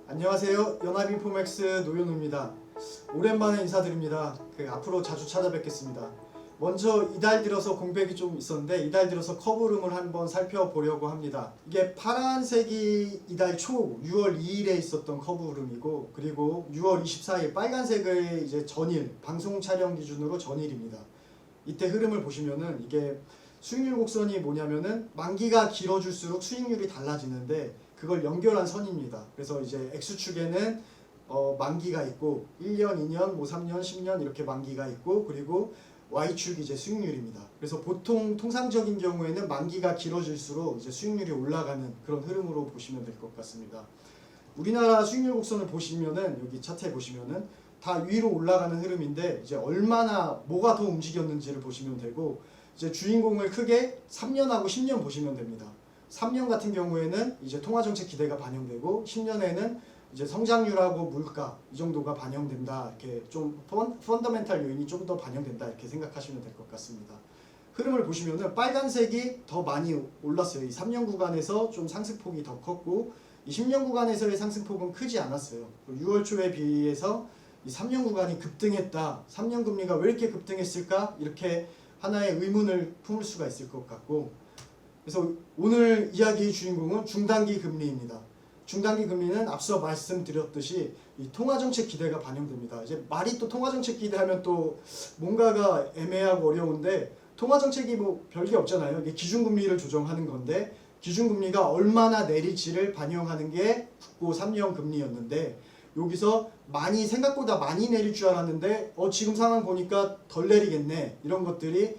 안녕하세요. 연합인포맥스 노현우입니다. 오랜만에 인사드립니다. 앞으로 자주 찾아뵙겠습니다. 먼저 이달 들어서 공백이 좀 있었는데 이달 들어서 커브룸을 한번 살펴보려고 합니다. 이게 파란색이 이달 초 6월 2일에 있었던 커브룸이고, 그리고 6월 24일 빨간색을 이제 전일 방송 촬영 기준으로 전일입니다. 이때 흐름을 보시면은 이게 수익률 곡선이 뭐냐면은 만기가 길어질수록 수익률이 달라지는데 그걸 연결한 선입니다. 그래서 이제 X축에는 만기가 있고 1년, 2년, 뭐 3년, 10년 이렇게 만기가 있고, 그리고 Y축이 이제 수익률입니다. 그래서 보통 통상적인 경우에는 만기가 길어질수록 이제 수익률이 올라가는 그런 흐름으로 보시면 될 것 같습니다. 우리나라 수익률 곡선을 보시면은 여기 차트에 보시면은 다 위로 올라가는 흐름인데 이제 얼마나 뭐가 더 움직였는지를 보시면 되고, 이제 주인공을 크게 3년하고 10년 보시면 됩니다. 3년 같은 경우에는 이제 통화정책 기대가 반영되고 10년에는 이제 성장률하고 물가 이 정도가 반영된다. 이렇게 좀 펀더멘탈 요인이 좀 더 반영된다. 이렇게 생각하시면 될 것 같습니다. 흐름을 보시면은 빨간색이 더 많이 올랐어요. 이 3년 구간에서 좀 상승폭이 더 컸고, 이 10년 구간에서의 상승폭은 크지 않았어요. 6월 초에 비해서 이 3년 구간이 급등했다. 3년 금리가 왜 이렇게 급등했을까? 이렇게 하나의 의문을 품을 수가 있을 것 같고, 그래서 오늘 이야기의 주인공은 중단기 금리입니다. 중단기 금리는 앞서 말씀드렸듯이 이 통화정책 기대가 반영됩니다. 이제 말이 또 통화정책 기대하면 또 뭔가가 애매하고 어려운데, 통화정책이 뭐 별게 없잖아요. 이게 기준금리를 조정하는 건데 기준금리가 얼마나 내릴지를 반영하는 게 국고 3년 금리였는데, 여기서 생각보다 많이 내릴 줄 알았는데 지금 상황 보니까 덜 내리겠네, 이런 것들이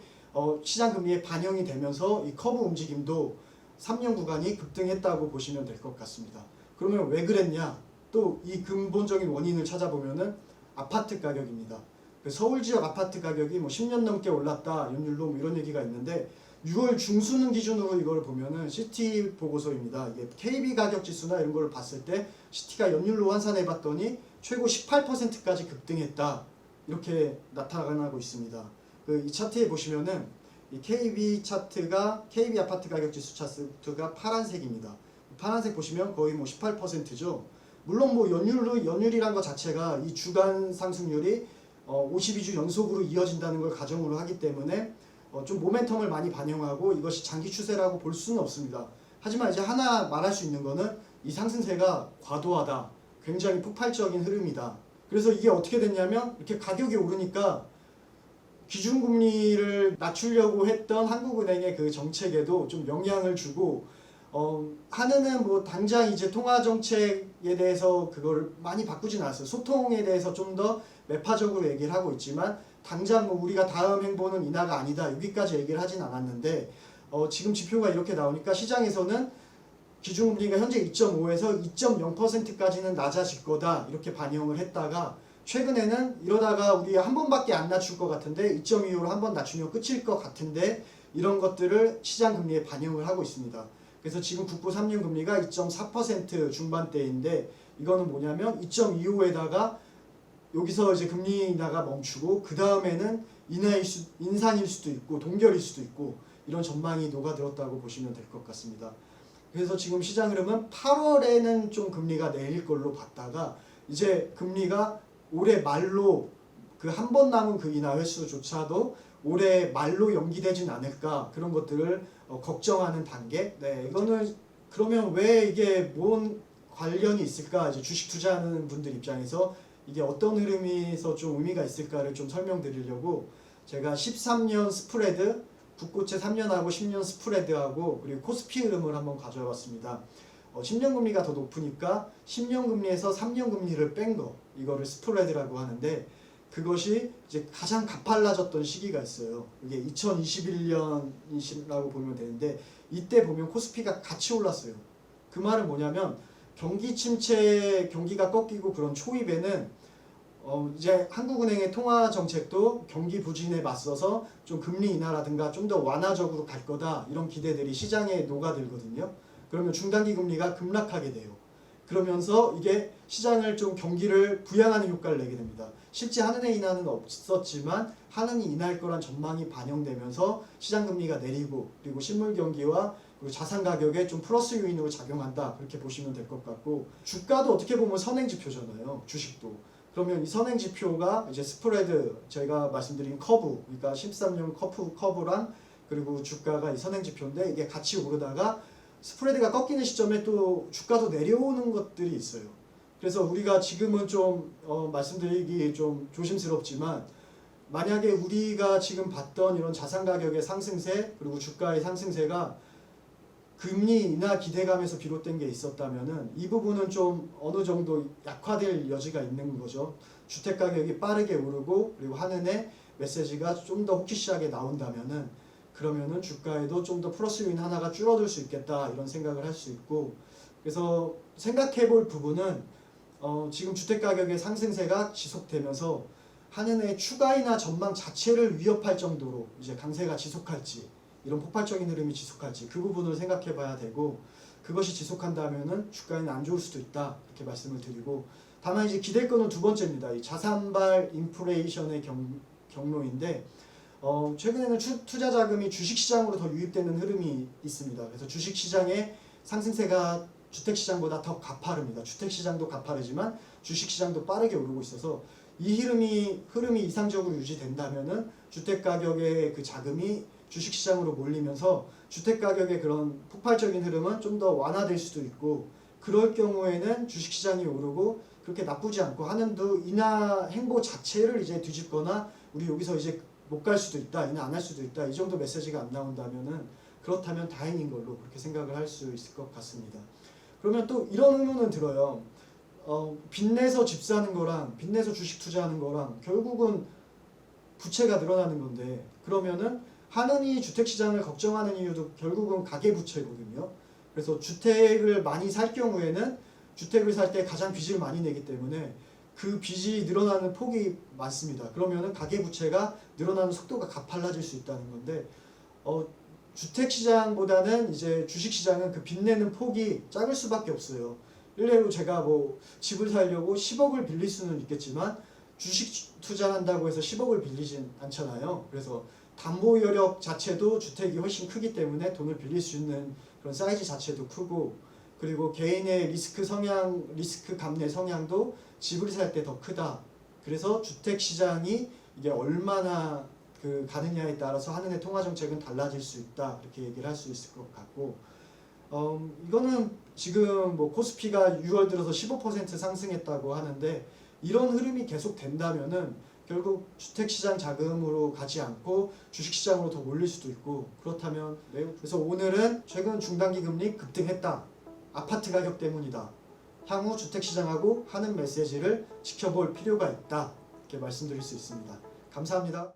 시장 금리에 반영이 되면서 이 커브 움직임도 3년 구간이 급등했다고 보시면 될 것 같습니다. 그러면 왜 그랬냐? 또 이 근본적인 원인을 찾아보면은 아파트 가격입니다. 서울 지역 아파트 가격이 뭐 10년 넘게 올랐다, 연율로 뭐 이런 얘기가 있는데, 6월 중순 기준으로 이걸 보면은 시티 보고서입니다. 이게 KB 가격 지수나 이런 걸 봤을 때 시티가 연율로 환산해 봤더니 최고 18%까지 급등했다, 이렇게 나타나고 있습니다. 이 차트에 보시면은 이 KB 차트가 KB 아파트 가격 지수 차트가 파란색입니다. 파란색 보시면 거의 뭐 18%죠. 물론 뭐 연율이란 것 자체가 이 주간 상승률이 52주 연속으로 이어진다는 걸 가정으로 하기 때문에 좀 모멘텀을 많이 반영하고 이것이 장기 추세라고 볼 수는 없습니다. 하지만 이제 하나 말할 수 있는 거는 이 상승세가 과도하다, 굉장히 폭발적인 흐름이다. 그래서 이게 어떻게 됐냐면 이렇게 가격이 오르니까 기준금리를 낮추려고 했던 한국은행의 그 정책에도 좀 영향을 주고, 한은은 뭐 당장 이제 통화정책에 대해서 그걸 많이 바꾸진 않았어요. 소통에 대해서 좀 더 매파적으로 얘기를 하고 있지만 당장 뭐 우리가 다음 행보는 인하가 아니다, 여기까지 얘기를 하진 않았는데, 지금 지표가 이렇게 나오니까 시장에서는 기준금리가 현재 2.5에서 2.0%까지는 낮아질 거다, 이렇게 반영을 했다가 최근에는 이러다가 우리 한 번밖에 안 낮출 것 같은데 2.25로 한 번 낮추면 끝일 것 같은데, 이런 것들을 시장 금리에 반영을 하고 있습니다. 그래서 지금 국고 3년 금리가 2.4% 중반대인데, 이거는 뭐냐면 2.25에다가 여기서 이제 금리 인하가 멈추고 그 다음에는 인상일 수도 있고 동결일 수도 있고, 이런 전망이 녹아들었다고 보시면 될 것 같습니다. 그래서 지금 시장 흐름은 8월에는 좀 금리가 내릴 걸로 봤다가 이제 금리가 올해 말로 그 한 번 남은 그 인하 횟수조차도 올해 말로 연기되진 않을까, 그런 것들을 걱정하는 단계. 네, 이거는 그러면 왜 이게 뭔 관련이 있을까? 이제 주식 투자하는 분들 입장에서 이게 어떤 흐름에서 좀 의미가 있을까를 좀 설명드리려고 제가 13년 스프레드, 국고채 3년하고 10년 스프레드하고 그리고 코스피 흐름을 한번 가져와 봤습니다. 10년 금리가 더 높으니까 10년 금리에서 3년 금리를 뺀 거, 이거를 스프레드라고 하는데, 그것이 이제 가장 가팔라졌던 시기가 있어요. 이게 2021년이라고 보면 되는데, 이때 보면 코스피가 같이 올랐어요. 그 말은 뭐냐면 경기 침체, 경기가 꺾이고 그런 초입에는 이제 한국은행의 통화 정책도 경기 부진에 맞서서 좀 금리 인하라든가 좀 더 완화적으로 갈 거다, 이런 기대들이 시장에 녹아들거든요. 그러면 중단기 금리가 급락하게 돼요. 그러면서 이게 시장을 좀 경기를 부양하는 효과를 내게 됩니다. 실제 한은의 인하는 없었지만 한은이 인하할 거란 전망이 반영되면서 시장 금리가 내리고, 그리고 실물 경기와 그리고 자산 가격에 좀 플러스 요인으로 작용한다 그렇게 보시면 될 것 같고 주가도 어떻게 보면 선행 지표잖아요. 주식도. 그러면 이 선행 지표가 이제 스프레드 제가 말씀드린 커브 그러니까 13년 커브랑 그리고 주가가 이 선행 지표인데 이게 같이 오르다가 스프레드가 꺾이는 시점에 또 주가도 내려오는 것들이 있어요. 그래서 우리가 지금은 좀 말씀드리기 좀 조심스럽지만 만약에 우리가 지금 봤던 이런 자산 가격의 상승세 그리고 주가의 상승세가 금리 인하 기대감에서 비롯된 게 있었다면은 이 부분은 좀 어느 정도 약화될 여지가 있는 거죠. 주택 가격이 빠르게 오르고 그리고 한은의 메시지가 좀 더 호키시하게 나온다면은 그러면은 주가에도 좀 더 플러스 요인 하나가 줄어들 수 있겠다 이런 생각을 할 수 있고 그래서 생각해 볼 부분은 지금 주택 가격의 상승세가 지속되면서 한은의 추가 인하 전망 자체를 위협할 정도로 이제 강세가 지속할지 이런 폭발적인 흐름이 지속할지 그 부분을 생각해 봐야 되고 그것이 지속한다면은 주가에는 안 좋을 수도 있다 이렇게 말씀을 드리고 다만 이제 기댈 거는 두 번째입니다. 이 자산발 인플레이션의 경로인데 최근에는 투자 자금이 주식 시장으로 더 유입되는 흐름이 있습니다. 그래서 주식 시장의 상승세가 주택 시장보다 더 가파릅니다. 주택 시장도 가파르지만 주식 시장도 빠르게 오르고 있어서 이 흐름이 이상적으로 유지된다면은 주택 가격의 그 자금이 주식 시장으로 몰리면서 주택 가격의 그런 폭발적인 흐름은 좀 더 완화될 수도 있고 그럴 경우에는 주식 시장이 오르고 그렇게 나쁘지 않고 한은도 인하 행보 자체를 이제 뒤집거나 우리 여기서 이제 못 갈 수도 있다, 인하 안 할 수도 있다 이 정도 메시지가 안 나온다면은 그렇다면 다행인 걸로 그렇게 생각을 할 수 있을 것 같습니다. 그러면 또 이런 의문은 들어요. 빚내서 집 사는 거랑 빚내서 주식 투자하는 거랑 결국은 부채가 늘어나는 건데 그러면은 한은이 주택시장을 걱정하는 이유도 결국은 가계부채거든요. 그래서 주택을 많이 살 경우에는 주택을 살 때 가장 빚을 많이 내기 때문에 그 빚이 늘어나는 폭이 많습니다. 그러면은 가계부채가 늘어나는 속도가 가팔라질 수 있다는 건데 주택시장보다는 이제 주식시장은 그 빚내는 폭이 작을 수밖에 없어요. 일례로 제가 뭐 집을 살려고 10억을 빌릴 수는 있겠지만 주식 투자한다고 해서 10억을 빌리진 않잖아요. 그래서 담보 여력 자체도 주택이 훨씬 크기 때문에 돈을 빌릴 수 있는 그런 사이즈 자체도 크고 그리고 개인의 리스크 감내 성향도 집을 살 때 더 크다. 그래서 주택 시장이 이게 얼마나 가느냐에 따라서 한은의 통화 정책은 달라질 수 있다. 이렇게 얘기를 할 수 있을 것 같고 이거는 지금 뭐 코스피가 6월 들어서 15% 상승했다고 하는데 이런 흐름이 계속 된다면은 결국 주택시장 자금으로 가지 않고 주식시장으로 더 몰릴 수도 있고 그렇다면 그래서 오늘은 최근 중단기 금리 급등했다. 아파트 가격 때문이다. 향후 주택시장하고 하는 메시지를 지켜볼 필요가 있다. 이렇게 말씀드릴 수 있습니다. 감사합니다.